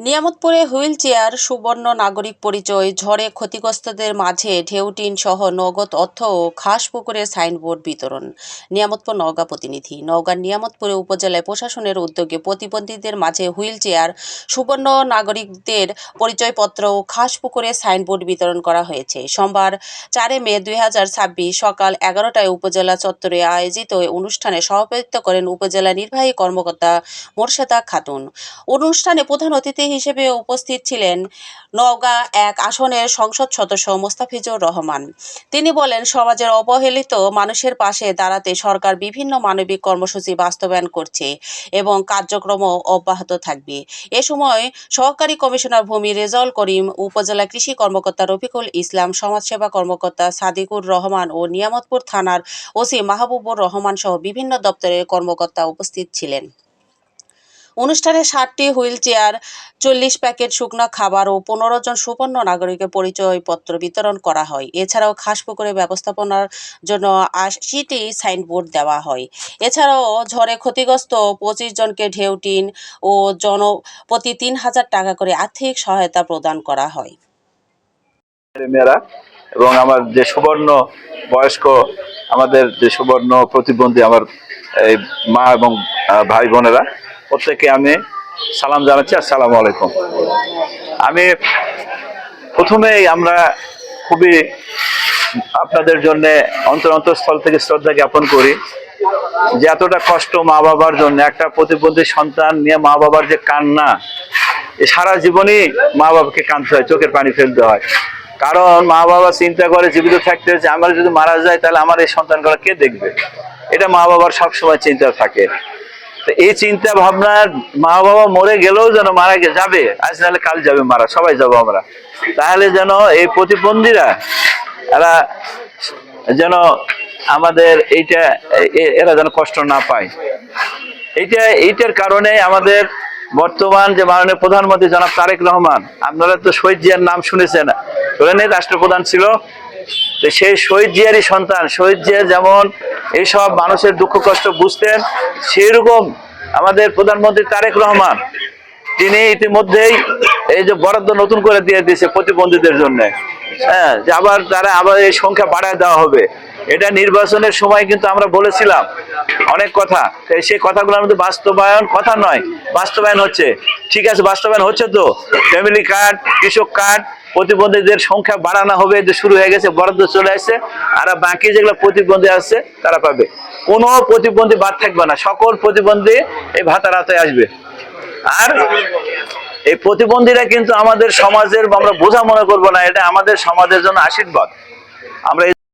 নিয়ামতপুরে wheel chair, সুবর্ণ নাগরিক পরিচয়, ঝড়ে ক্ষতিগ্রস্তদের মাঝে ঢেউটিন সহ নগদ অর্থ ও খাসপুকুরের সাইনবোর্ড বিতরণ। নিয়ামতপুর নওগাঁ প্রতিনিধি। নওগাঁর নিয়ামতপুরে উপজেলায় প্রশাসনের উদ্যোগে প্রতিবন্ধীদের মাঝে হুইল চেয়ার, সুবর্ণ নাগরিকদের পরিচয়পত্র ও খাসপুকুরের সাইনবোর্ড বিতরণ করা হয়েছে। সোমবার 4 মে 2026 সকাল 11টায় উপজেলা চত্বরে আয়োজিত অনুষ্ঠানে সভাপতিত্ব করেন উপজেলা নির্বাহী কর্মকর্তা মোর্শেদা খাতুন। অনুষ্ঠানে প্রধান অতিথি হিসেবে উপস্থিত ছিলেন নওগাঁ 1 আসনের সংসদ সদস্য মোস্তাফিজুর রহমান। তিনি বলেন, সমাজের অবহেলিত মানুষের পাশে দাঁড়াতে সরকার বিভিন্ন মানবিক কর্মসূচি বাস্তবায়ন করছে এবং কার্যক্রম অব্যাহত থাকবে। এ সময় সহকারী কমিশনার ভূমি রেজাউল করিম, উপজেলা কৃষি কর্মকর্তা রফিকুল ইসলাম, সমাজসেবা কর্মকর্তা সাদিকুর রহমান ও নিয়ামতপুর থানার ওসি মাহবুবুর রহমান সহ বিভিন্ন দপ্তরের কর্মকর্তা উপস্থিত ছিলেন। অনুষ্ঠানে 60টি হুইল চেয়ার, 40 প্যাকেট শুকনো খাবার ও 15 জন সুবর্ণ নাগরিকের পরিচয়পত্র বিতরণ করা হয়। এছাড়াও খাসপুকুরে ব্যবস্থাপনার জন্য 80টি সাইনবোর্ড দেওয়া হয়। এছাড়াও ঝড়ে ক্ষতিগ্রস্ত 25 জনকে ঢেউটিন ও জনপ্রতি 3000 টাকা করে আর্থিক সহায়তা প্রদান করা হয়। এবং আমার যে সুবর্ণ বয়স্ক, আমাদের যে সুবর্ণ প্রতিবন্ধী আমার এই মা এবং ভাই বোনেরা, প্রত্যেককে আমি সালাম জানাচ্ছি। আসসালামু আলাইকুম। আমি প্রথমেই আমরা খুবই আপনাদের জন্য অন্তরস্থল থেকে শ্রদ্ধা জ্ঞাপন করি যে এতটা কষ্ট মা বাবার জন্য, একটা প্রতিবন্ধী সন্তান নিয়ে মা বাবার যে কান্না, সারা জীবনই মা বাবাকে কাঁদতে হয়, চোখের পানি ফেলতে হয়। কারণ মা বাবা চিন্তা করে জীবিত থাকতে যে আমার যদি মারা যায় তাহলে আমার এই সন্তানগুলো কে দেখবে, এটা মা বাবার সবসময় চিন্তা থাকে। তো এই চিন্তা ভাবনা, মা বাবা মরে গেলেও যেন মারা যাবে, আজ নাহলে কাল যাবে মারা, সবাই যাবো আমরা, তাহলে যেন এই প্রতিবন্ধীরা এরা যেন আমাদের এরা যেন কষ্ট না পায়। এইটার কারণে আমাদের বর্তমান যে মাননীয় প্রধানমন্ত্রী জনাব তারেক রহমান, আপনারা তো শহীদ জিয়ার নাম শুনেছেন, শোনেন, রাষ্ট্রপ্রধান ছিল। তো সেই শহীদ জিয়ারই সন্তান, শহীদ জিয়া যেমন এইসব মানুষের দুঃখ কষ্ট বুঝতেন, সেরকম আমাদের প্রধানমন্ত্রী তারেক রহমান তিনি ইতিমধ্যেই এই যে বরাদ্দ নতুন করে দিয়ে দিয়েছে প্রতিবন্ধীদের জন্য, হ্যাঁ, যে আবার এই সংখ্যা বাড়ায় দেওয়া হবে। এটা নির্বাচনের সময় কিন্তু আমরা বলেছিলাম অনেক কথা, সেই কথাগুলোর মধ্যে বাস্তবায়ন কথা নয়, বাস্তবায়ন হচ্ছে। ঠিক আছে, বাস্তবায়ন হচ্ছে তো। ফ্যামিলি কার্ড, কৃষক কার্ড, প্রতিবন্ধীদের সংখ্যা বাড়ানো হবে, যে শুরু হয়ে গেছে, বরাদ্দ চলে আসছে। আর বাকি যেগুলো প্রতিবন্ধী আছে তারা পাবে, কোনো প্রতিবন্ধী বাদ থাকবে না, সকল প্রতিবন্ধী এই ভাতার আওতায় আসবে। আর এই প্রতিবন্ধীরা কিন্তু আমাদের সমাজের, আমরা বোঝা মনে করবো না, এটা আমাদের সমাজের জন্য আশীর্বাদ। আমরা